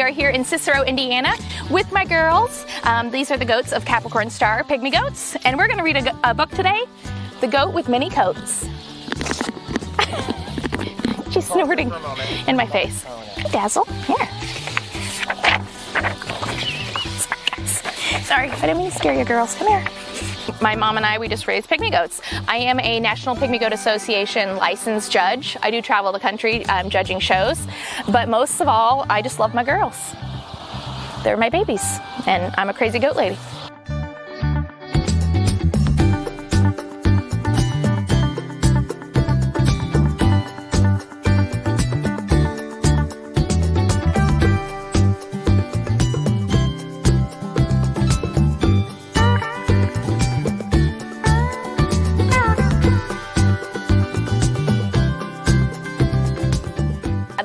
are here in Cicero, Indiana with my girls. These are the goats of Capricorn Star, Pygmy goats. And we're going to read a book today, The Goat with Many Coats. She's snorting in my face. Hey, Dazzle, here. Sorry, I didn't mean to scare you girls. Come here. My mom and I, we just raised Pygmy goats. I am a National Pygmy Goat Association licensed judge. I do travel the country judging shows, but most of all, I just love my girls. They're my babies, and I'm a crazy goat lady.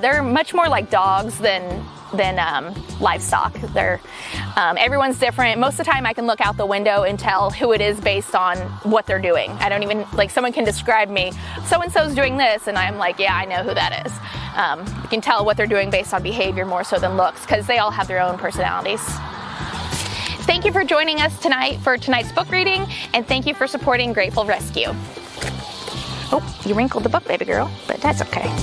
They're much more like dogs than livestock. They're everyone's different. Most of the time I can look out the window and tell who it is based on what they're doing. I don't even, like, someone can describe me, so-and-so's doing this, and I'm like, yeah, I know who that is. You can tell what they're doing based on behavior more so than looks, because they all have their own personalities. Thank you for joining us tonight for tonight's book reading, and thank you for supporting Grateful Rescue. Oh, you wrinkled the book, baby girl, but that's okay.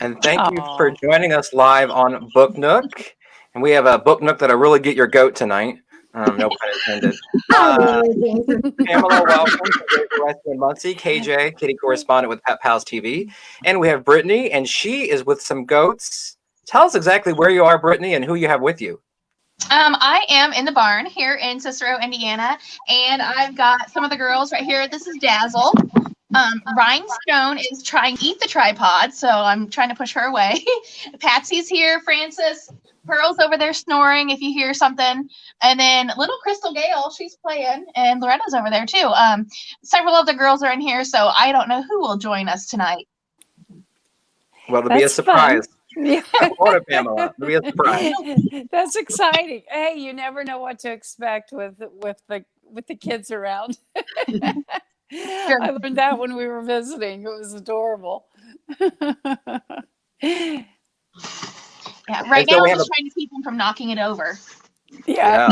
And thank you for joining us live on Book Nook. And we have a Book Nook that'll really get your goat tonight. No pun intended. Pamela, welcome to Grateful Rescue in Muncie. KJ, kitty correspondent with Pet Pals TV. And we have Brittany, and she is with some goats. Tell us exactly where you are, Brittany, and who you have with you. I am in the barn here in Cicero, Indiana, and I've got some of the girls right here. This is Dazzle. Rhinestone is trying to eat the tripod, so I'm trying to push her away. Patsy's here, Francis, Pearl's over there snoring if you hear something, and then little Crystal Gale, she's playing, and Loretta's over there too. Several of the girls are in here, so I don't know who will join us tonight. Well, it'll be a surprise. Yeah. Pamela. It'll be a surprise. That's exciting. Hey, you never know what to expect with the kids around. I learned that when we were visiting. It was adorable. Yeah, right now we're just trying to keep them from knocking it over. Yeah.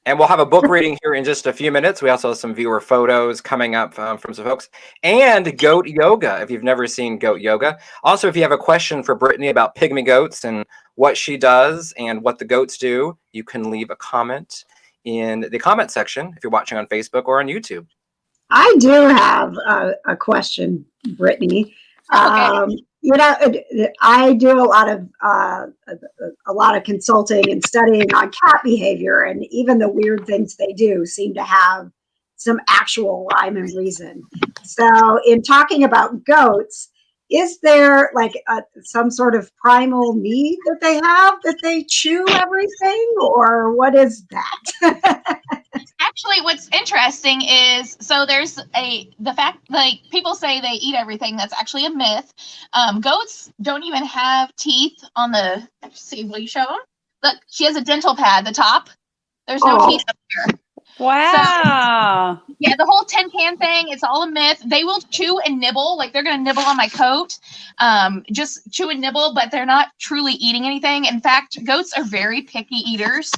And we'll have a book reading here in just a few minutes. We also have some viewer photos coming up from some folks. And goat yoga, if you've never seen goat yoga. Also, if you have a question for Brittany about pygmy goats and what she does and what the goats do, you can leave a comment in the comment section if you're watching on Facebook or on YouTube. I do have a question, Brittany. Okay. You know, I do a lot of consulting and studying on cat behavior, and even the weird things they do seem to have some actual rhyme and reason. So, in talking about goats, is there like some sort of primal need that they chew everything, or what is that? Actually, what's interesting is, so there's the fact, like, people say they eat everything. That's actually a myth. Goats don't even have teeth on the, see, will you show them? Look, she has a dental pad, the top. There's no teeth up here. Wow. So, yeah, the whole tin can thing, it's all a myth. They will chew and nibble, like they're going to nibble on my coat, just chew and nibble, but they're not truly eating anything. In fact, goats are very picky eaters.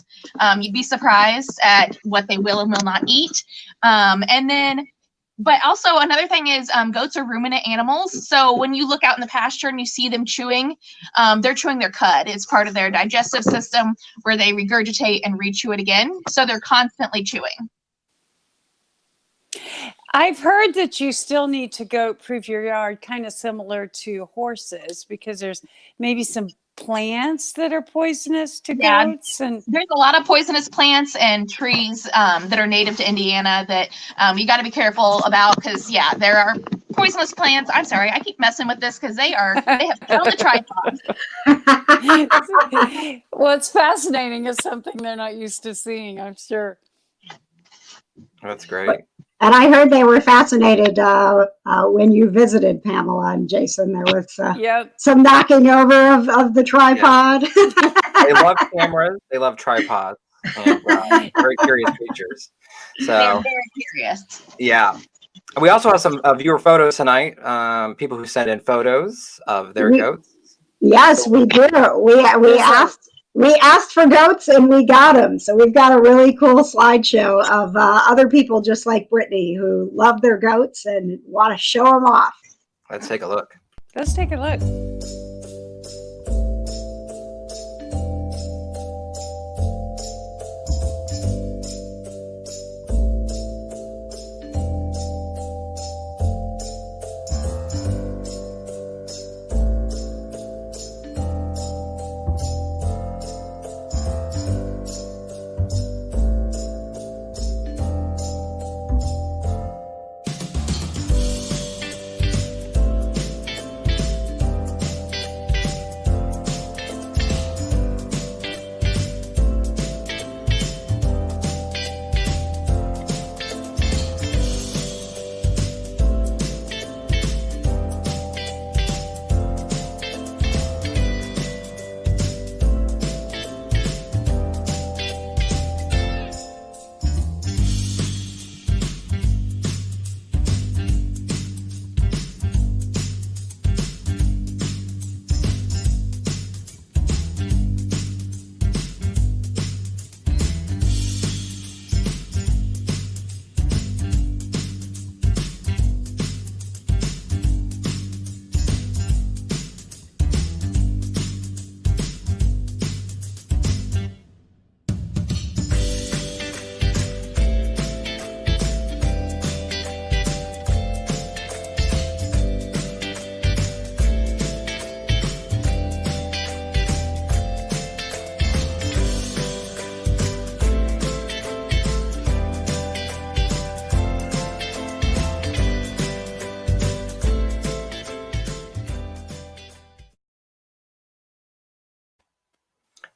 You'd be surprised at what they will and will not eat. But also another thing is goats are ruminant animals. So when you look out in the pasture and you see them chewing, they're chewing their cud. It's part of their digestive system where they regurgitate and re-chew it again. So they're constantly chewing. I've heard that you still need to goat-proof your yard, kind of similar to horses, because there's maybe some plants that are poisonous to goats. And there's a lot of poisonous plants and trees that are native to Indiana that you got to be careful about, because there are poisonous plants. I'm sorry, I keep messing with this because they have found the tripod. Well, it's fascinating. It's something they're not used to seeing, I'm sure. That's great. And I heard they were fascinated when you visited, Pamela and Jason. There was some knocking over of the tripod. They love cameras. They love tripods. And very curious creatures. So They're very curious. Yeah. We also have some viewer photos tonight. People who sent in photos of their goats. Yes, we do. We asked for goats and we got them. So we've got a really cool slideshow of other people just like Brittany who love their goats and want to show them off. Let's take a look. Let's take a look.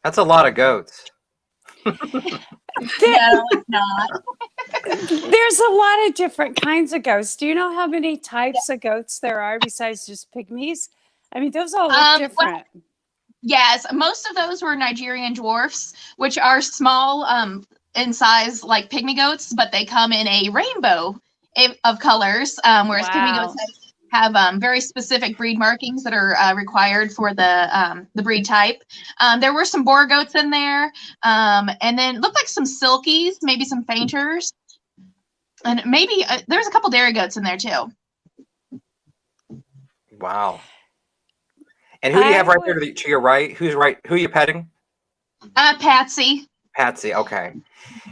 That's a lot of goats. No, it's not. There's a lot of different kinds of goats. Do you know how many types of goats there are besides just pygmies? I mean, those all look different. Yes, most of those were Nigerian dwarfs, which are small in size like pygmy goats, but they come in a rainbow of colors, whereas pygmy goats have very specific breed markings that are required for the breed type. There were some boar goats in there, and then looked like some silkies, maybe some fainters, and maybe there's a couple dairy goats in there too. Wow. And who do you have right there to your right? Who's right? Who are you petting? Patsy. Patsy, okay.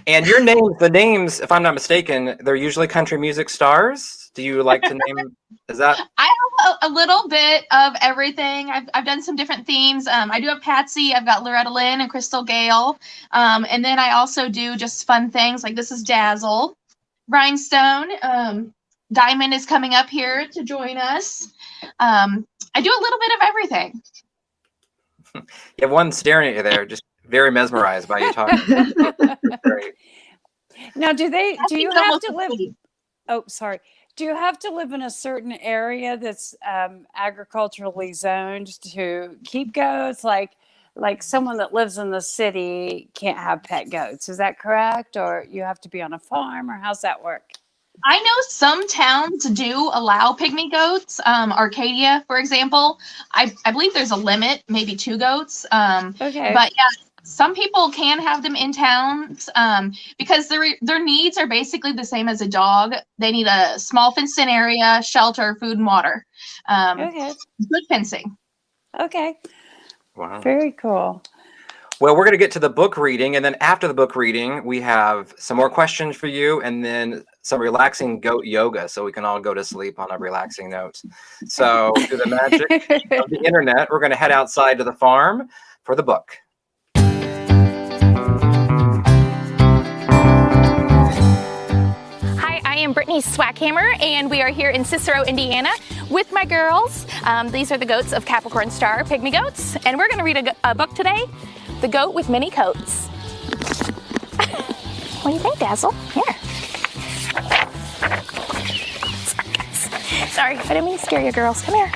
And your names, the names, if I'm not mistaken, they're usually country music stars. Do you like to name? Is that? I have a little bit of everything. I've done some different themes. I do have Patsy. I've got Loretta Lynn and Crystal Gale. And then I also do just fun things like this is Dazzle. Rhinestone. Diamond is coming up here to join us. I do a little bit of everything. You have one staring at you there, just very mesmerized by you talking. Great. Now, do you have to live? Oh, sorry. Do you have to live in a certain area that's agriculturally zoned to keep goats? Like someone that lives in the city can't have pet goats. Is that correct? Or you have to be on a farm, or how's that work? I know some towns do allow pygmy goats. Arcadia, for example, I believe there's a limit, maybe 2 goats. Okay. But yeah, some people can have them in towns because their needs are basically the same as a dog. They need a small fenced-in area, shelter, food, and water. Okay. Good fencing. Okay. Wow. Very cool. Well, we're going to get to the book reading, and then after the book reading, we have some more questions for you, and then some relaxing goat yoga, so we can all go to sleep on a relaxing note. So, through the magic of the internet, we're going to head outside to the farm for the book. Hi, I am Brittany Swackhamer, and we are here in Cicero, Indiana, with my girls. These are the goats of Capricorn Star, pygmy goats, and we're going to read a book today, The Goat with Many Coats. What do you think, Dazzle? Here. Sorry, I didn't mean to scare you, girls. Come here.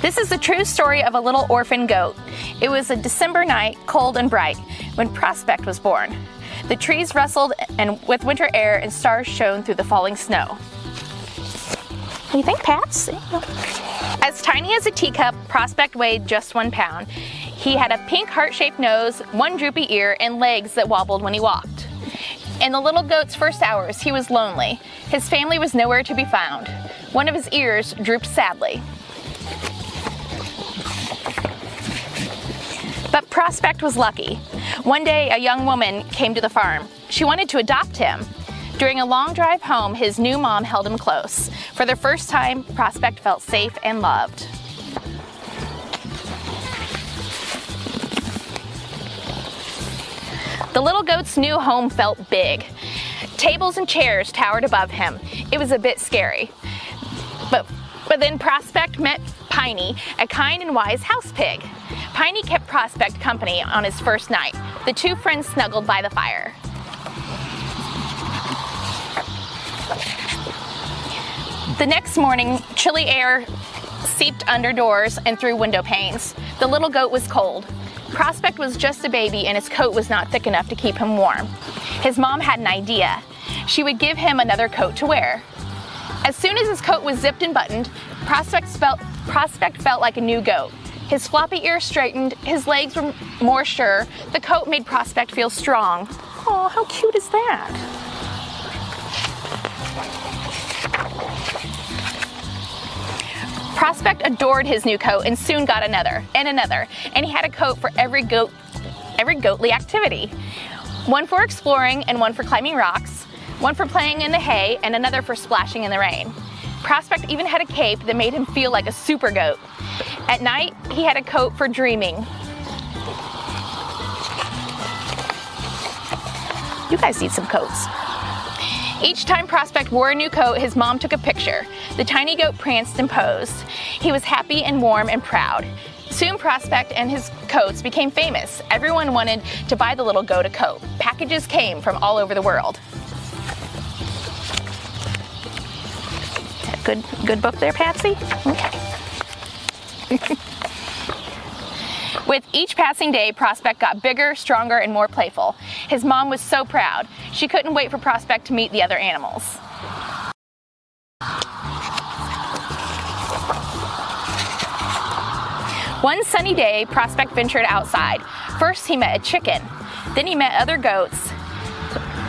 This is the true story of a little orphan goat. It was a December night, cold and bright, when Prospect was born. The trees rustled and with winter air and stars shone through the falling snow. What do you think, Pats? As tiny as a teacup, Prospect weighed just 1 pound. He had a pink heart-shaped nose, one droopy ear, and legs that wobbled when he walked. In the little goat's first hours, he was lonely. His family was nowhere to be found. One of his ears drooped sadly. But Prospect was lucky. One day, a young woman came to the farm. She wanted to adopt him. During a long drive home, his new mom held him close. For the first time, Prospect felt safe and loved. The little goat's new home felt big. Tables and chairs towered above him. It was a bit scary. But then Prospect met Pygmy, a kind and wise house pig. Pygmy kept Prospect company on his first night. The two friends snuggled by the fire. The next morning, chilly air seeped under doors and through window panes. The little goat was cold. Prospect was just a baby and his coat was not thick enough to keep him warm. His mom had an idea. She would give him another coat to wear. As soon as his coat was zipped and buttoned, Prospect felt like a new goat. His floppy ears straightened, his legs were more sure. The coat made Prospect feel strong. Oh, how cute is that? Prospect adored his new coat and soon got another, and he had a coat for every goatly activity. One for exploring and one for climbing rocks, one for playing in the hay and another for splashing in the rain. Prospect even had a cape that made him feel like a super goat. At night, he had a coat for dreaming. You guys need some coats. Each time Prospect wore a new coat, his mom took a picture. The tiny goat pranced and posed. He was happy and warm and proud. Soon Prospect and his coats became famous. Everyone wanted to buy the little goat a coat. Packages came from all over the world. Good book there, Patsy? Okay. With each passing day, Prospect got bigger, stronger, and more playful. His mom was so proud. She couldn't wait for Prospect to meet the other animals. One sunny day, Prospect ventured outside. First, he met a chicken. Then he met other goats.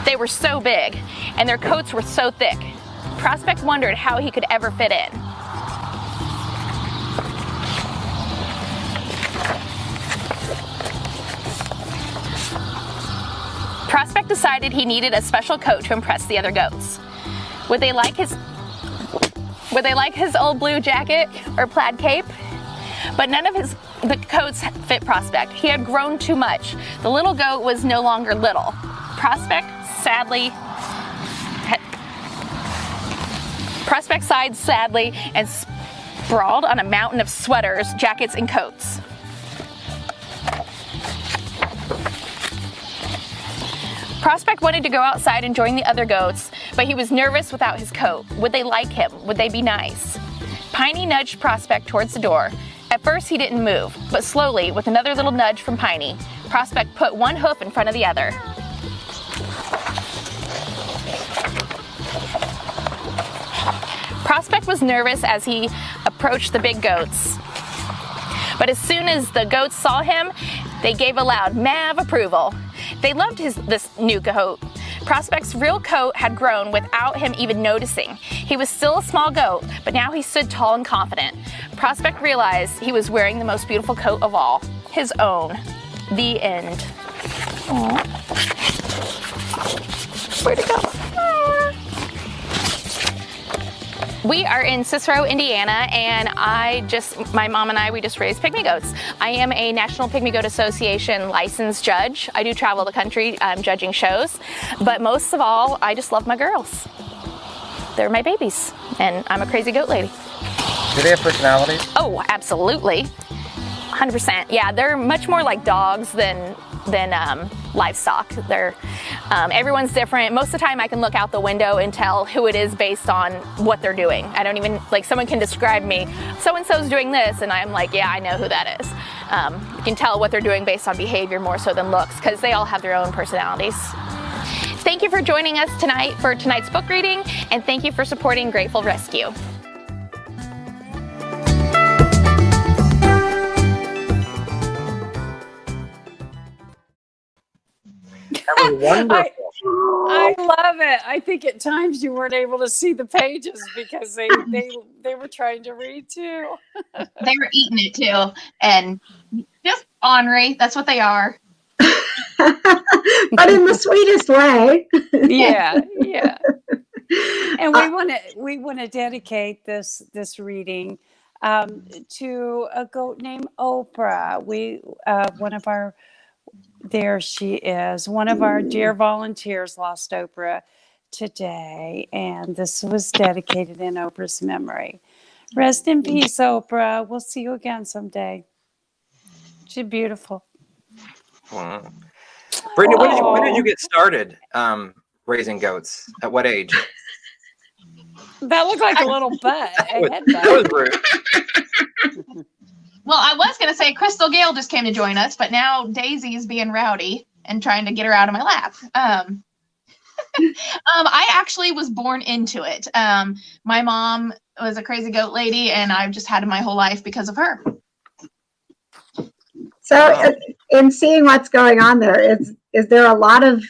They were so big, and their coats were so thick. Prospect wondered how he could ever fit in. Prospect decided he needed a special coat to impress the other goats. Would they like his old blue jacket or plaid cape? But none of the coats fit Prospect. He had grown too much. The little goat was no longer little. Prospect sighed sadly and sprawled on a mountain of sweaters, jackets, and coats. Prospect wanted to go outside and join the other goats, but he was nervous without his coat. Would they like him? Would they be nice? Pygmy nudged Prospect towards the door. At first he didn't move, but slowly, with another little nudge from Pygmy, Prospect put one hoof in front of the other. Prospect was nervous as he approached the big goats. But as soon as the goats saw him, they gave a loud meow of approval. They loved this new coat. Prospect's real coat had grown without him even noticing. He was still a small goat, but now he stood tall and confident. Prospect realized he was wearing the most beautiful coat of all, his own. The end. Aww. Where'd it go? We are in Cicero, Indiana, and my mom and I, we just raised pygmy goats. I am a National Pygmy Goat Association licensed judge. I do travel the country judging shows, but most of all, I just love my girls. They're my babies, and I'm a crazy goat lady. Do they have personalities? Oh, absolutely. 100%. Yeah, they're much more like dogs than livestock. They're everyone's different. Most of the time I can look out the window and tell who it is based on what they're doing. I don't even, like, someone can describe me, so-and-so's doing this, and I'm like, yeah, I know who that is. You can tell what they're doing based on behavior more so than looks, because they all have their own personalities. thank you for joining us tonight for tonight's book reading, and thank you for supporting Grateful Rescue. That was wonderful. I love it. I think at times you weren't able to see the pages because they were trying to read too. They were eating it too, and just ornery. That's what they are. But in the sweetest way. Yeah. And we want to dedicate this reading to a goat named Oprah. There she is. One of our dear volunteers lost Oprah today, and this was dedicated in Oprah's memory. Rest in peace, Oprah. We'll see you again someday. She's beautiful. Wow. Brittany, when did you get started raising goats? At what age? That looked like a little butt. That was rude. Well, I was going to say Crystal Gale just came to join us, but now Daisy's being rowdy and trying to get her out of my lap. I actually was born into it. My mom was a crazy goat lady, and I've just had it my whole life because of her. So in seeing what's going on there, is there a lot of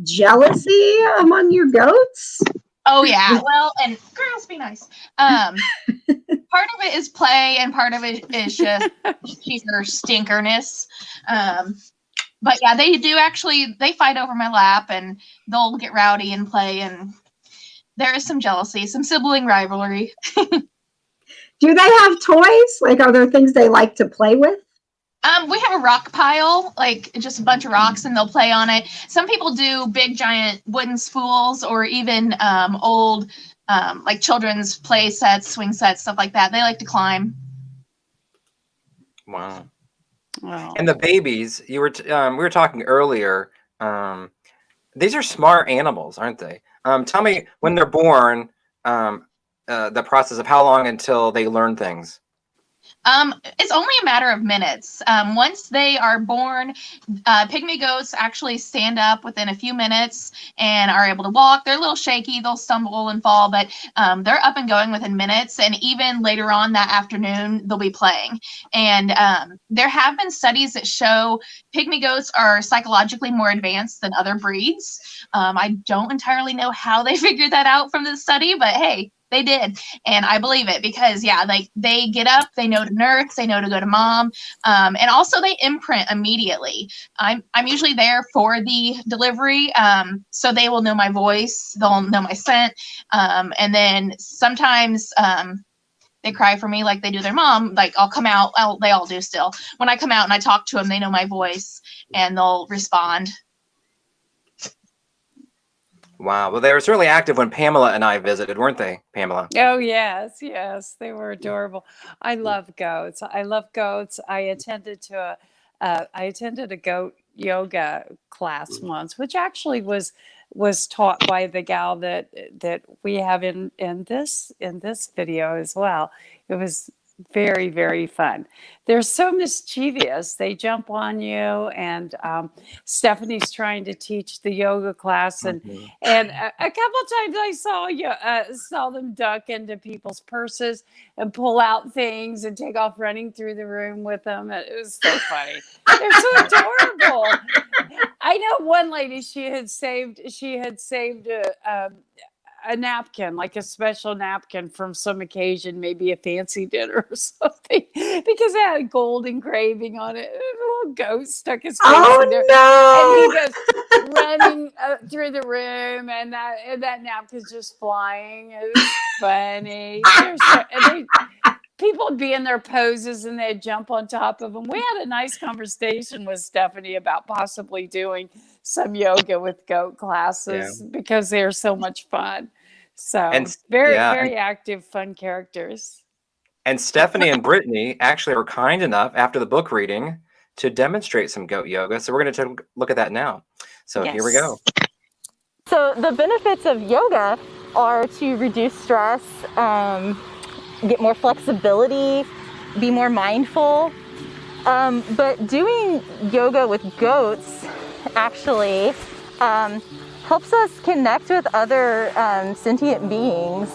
jealousy among your goats? Oh yeah. Well, and girls be nice. Part of it is play, and part of it is just sheer stinkerness. But yeah, they do actually. They fight over my lap, and they'll get rowdy and play, and there is some jealousy, some sibling rivalry. Do they have toys? Like, are there things they like to play with? We have a rock pile, like just a bunch of rocks, and they'll play on it. Some people do big giant wooden spools, or even old like children's play sets, swing sets, stuff like that. They like to climb. Wow. And the babies, we were talking earlier. These are smart animals, aren't they? Tell me, when they're born, the process of how long until they learn things. It's only a matter of minutes. Once they are born, pygmy goats actually stand up within a few minutes and are able to walk. They're a little shaky, they'll stumble and fall, but they're up and going within minutes. And even later on that afternoon, they'll be playing. And there have been studies that show pygmy goats are psychologically more advanced than other breeds. I don't entirely know how they figured that out from this study, but hey, they did. And I believe it because, yeah, like they get up, they know to nurse, they know to go to mom. And also they imprint immediately. I'm usually there for the delivery. So they will know my voice. They'll know my scent. And then sometimes they cry for me like they do their mom. Like I'll come out. They all do still. When I come out and I talk to them, they know my voice and they'll respond. Wow. Well, they were certainly active when Pamela and I visited, weren't they, Pamela? Oh, yes. They were adorable. I love goats. I attended a goat yoga class once, which actually was taught by the gal that we have in this video as well. It was very, very fun. They're so mischievous. They jump on you, and Stephanie's trying to teach the yoga class, and a couple times I saw them duck into people's purses and pull out things and take off running through the room with them. It was so funny. They're so adorable. I know one lady, she had saved a napkin, like a special napkin from some occasion, maybe a fancy dinner or something, because it had a gold engraving on it. A little ghost stuck his face in there. No. And he goes running through the room, and that napkin's just flying. It was funny. People would be in their poses and they'd jump on top of them. We had a nice conversation with Stephanie about possibly doing some yoga with goat classes because they're so much fun. So very active, fun characters. And Stephanie and Brittany actually were kind enough after the book reading to demonstrate some goat yoga. So we're going to take a look at that now. So here we go. So the benefits of yoga are to reduce stress, get more flexibility, be more mindful. But doing yoga with goats actually helps us connect with other sentient beings,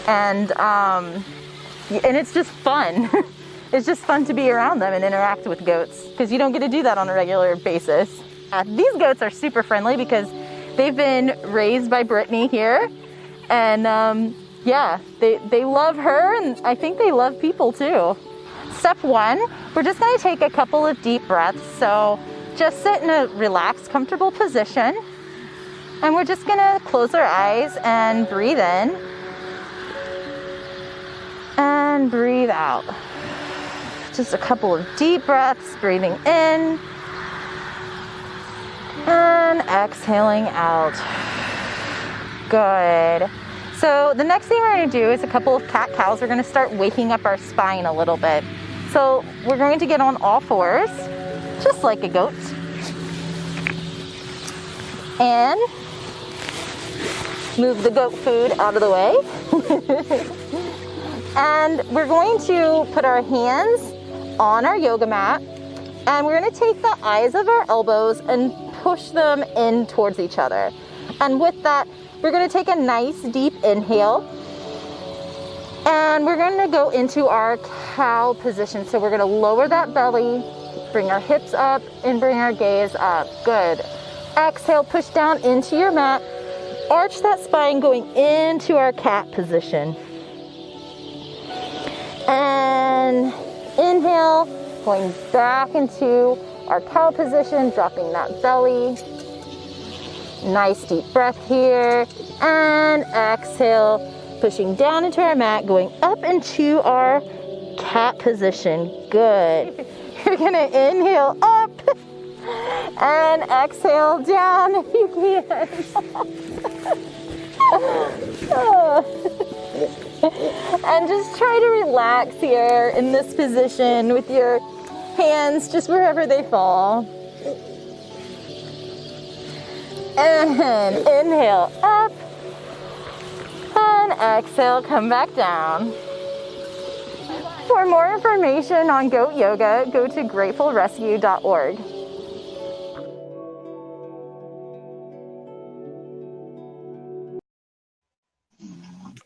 and it's just fun. It's just fun to be around them and interact with goats, because you don't get to do that on a regular basis. These goats are super friendly because they've been raised by Brittany here, and yeah, they love her, and I think they love people too. Step 1, we're just going to take a couple of deep breaths. So just sit in a relaxed, comfortable position, and we're just going to close our eyes and breathe in and breathe out. Just a couple of deep breaths, breathing in and exhaling out. Good. So the next thing we're going to do is a couple of cat-cows. We're going to start waking up our spine a little bit. So we're going to get on all fours, just like a goat. And move the goat food out of the way. And we're going to put our hands on our yoga mat, and we're going to take the eyes of our elbows and push them in towards each other. And with that, we're going to take a nice deep inhale, and we're going to go into our cow position. So we're going to lower that belly, bring our hips up, and bring our gaze up. Good. Exhale, push down into your mat. Arch that spine, going into our cat position. And inhale, going back into our cow position, dropping that belly. Nice deep breath here. And exhale, pushing down into our mat, going up into our cat position. Good. You're gonna inhale up and exhale down if you can. And just try to relax here in this position with your hands just wherever they fall. And inhale up, and exhale, come back down. For more information on goat yoga, go to gratefulrescue.org.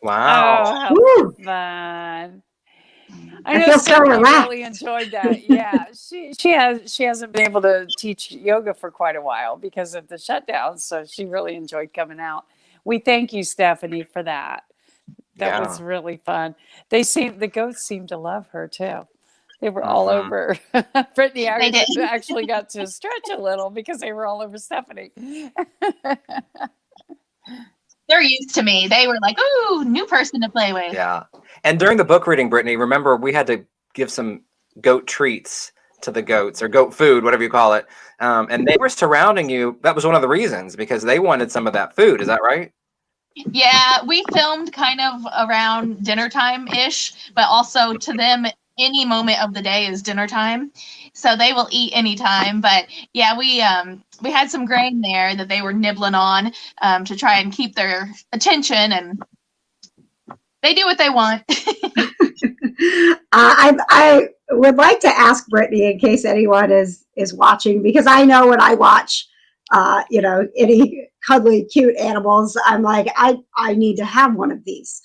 Wow. Oh, how Woo! fun. I know feel so Stephanie relaxed. really enjoyed that. Yeah, she hasn't been able to teach yoga for quite a while because of the shutdown, so she really enjoyed coming out. We thank you, Stephanie, for that. That was really fun. The goats seemed to love her too. They were all over. Brittany actually got to stretch a little because they were all over Stephanie. They're used to me. They were like, ooh, new person to play with. Yeah. And during the book reading, Brittany, remember we had to give some goat treats to the goats, or goat food, whatever you call it. And they were surrounding you. That was one of the reasons, because they wanted some of that food. Is that right? Yeah, we filmed kind of around dinner time-ish, but also to them, any moment of the day is dinner time. So they will eat anytime. But yeah, we had some grain there that they were nibbling on to try and keep their attention, and they do what they want. I would like to ask Brittany, in case anyone is watching, because I know when I watch any cuddly, cute animals, I'm like, I need to have one of these.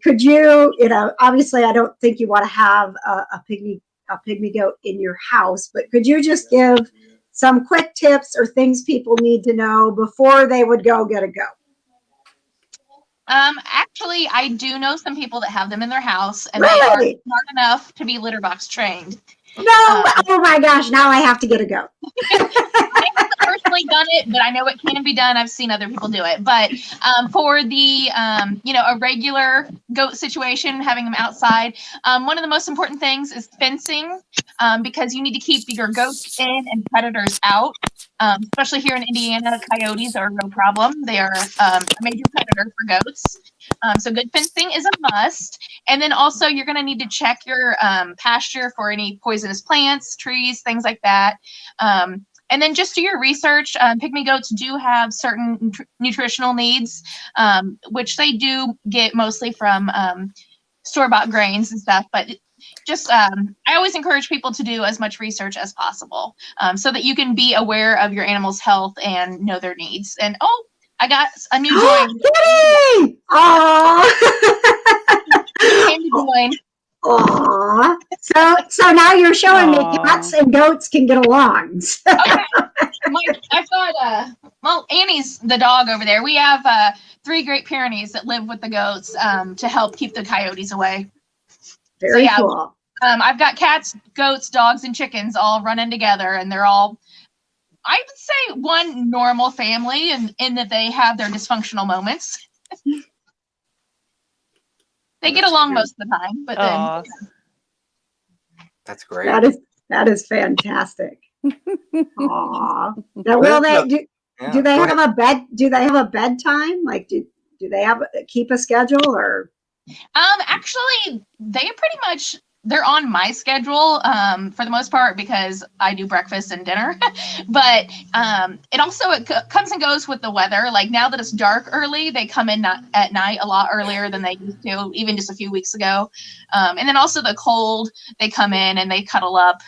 Could you, obviously I don't think you want to have a pygmy goat in your house, but could you just give some quick tips or things people need to know before they would go get a goat? Actually, I do know some people that have them in their house, and Really? they are smart enough to be litter box trained. No, oh my gosh, now I have to get a goat. I haven't personally done it, but I know it can be done. I've seen other people do it. But for the, a regular goat situation, having them outside, one of the most important things is fencing, because you need to keep your goats in and predators out. Especially here in Indiana, coyotes are a real problem. They are a major predator for goats. So good fencing is a must. And then also you're going to need to check your pasture for any poisonous plants, trees, things like that. And then just do your research. Pygmy goats do have certain nutritional needs, which they do get mostly from store-bought grains and stuff. But just I always encourage people to do as much research as possible, so that you can be aware of your animal's health and know their needs. And I got a new join. Kitty! Came to join. Aww. So now you're showing me Aw. cats and goats can get along. Okay. I've got Annie's the dog over there. We have 3 Great Pyrenees that live with the goats to help keep the coyotes away. Very cool. I've got cats, goats, dogs, and chickens all running together, and they're all, I would say, one normal family, in that they have their dysfunctional moments. They get along most of the time, but then Aw. That's great. That is fantastic. Aww. Now, Well, do they have a bed? Do they have a bedtime? Like, do they keep a schedule or? actually, they're on my schedule for the most part, because I do breakfast and dinner. But it comes and goes with the weather. Like, now that it's dark early, they come in at night a lot earlier than they used to, even just a few weeks ago. And then also the cold, they come in and they cuddle up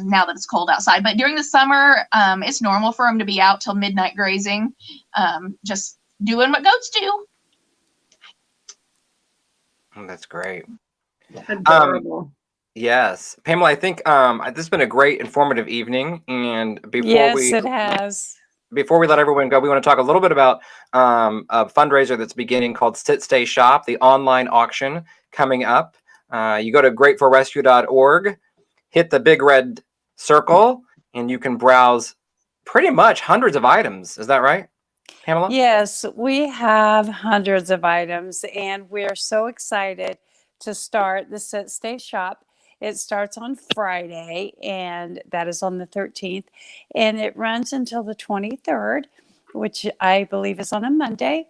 now that it's cold outside. But during the summer, it's normal for them to be out till midnight grazing, just doing what goats do. Oh, that's great. Adorable. Yes, Pamela, I think this has been a great informative evening. And Yes, it has. before we let everyone go, we want to talk a little bit about a fundraiser that's beginning called Sit Stay Shop, the online auction coming up. You go to gratefulrescue.org, hit the big red circle, and you can browse pretty much hundreds of items. Is that right, Pamela? Yes, we have hundreds of items, and we're so excited to start the Sit Stay Shop. It starts on Friday, and that is on the 13th, and it runs until the 23rd, which I believe is on a Monday.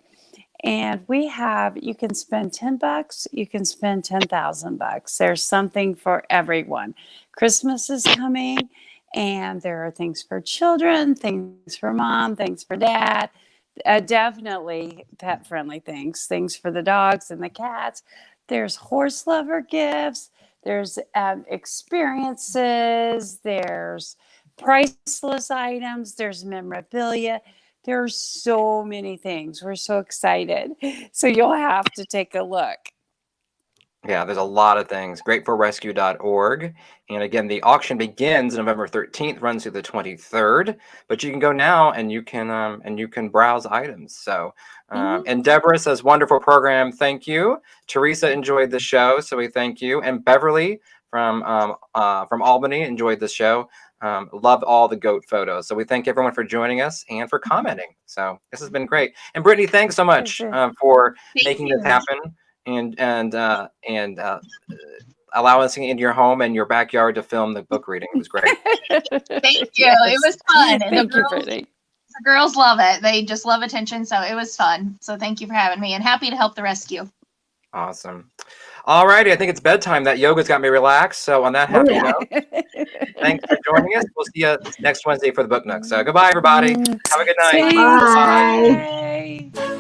And you can spend $10, you can spend $10,000. There's something for everyone. Christmas is coming, and there are things for children, things for mom, things for dad. Definitely pet-friendly things for the dogs and the cats. There's horse lover gifts. There's experiences. There's priceless items. There's memorabilia. There's so many things. We're so excited. So you'll have to take a look. Yeah, there's a lot of things. Gratefulrescue.org. And again, the auction begins November 13th, runs through the 23rd. But you can go now and you can browse items. So, and Deborah says, wonderful program. Thank you. Teresa enjoyed the show, so we thank you. And Beverly from Albany enjoyed the show. Loved all the goat photos. So we thank everyone for joining us and for commenting. So this has been great. And Brittany, thanks so much for making this happen. And allow us in your home and your backyard to film the book reading. It was great. Thank you. It was fun. And Thank you, Brittany. The girls love it. They just love attention. So it was fun. So thank you for having me, and happy to help the rescue. Awesome. All righty. I think it's bedtime. That yoga's got me relaxed. So on that happy note, thanks for joining us. We'll see you next Wednesday for the Book Nook. So goodbye, everybody. Have a good night. Bye. Bye.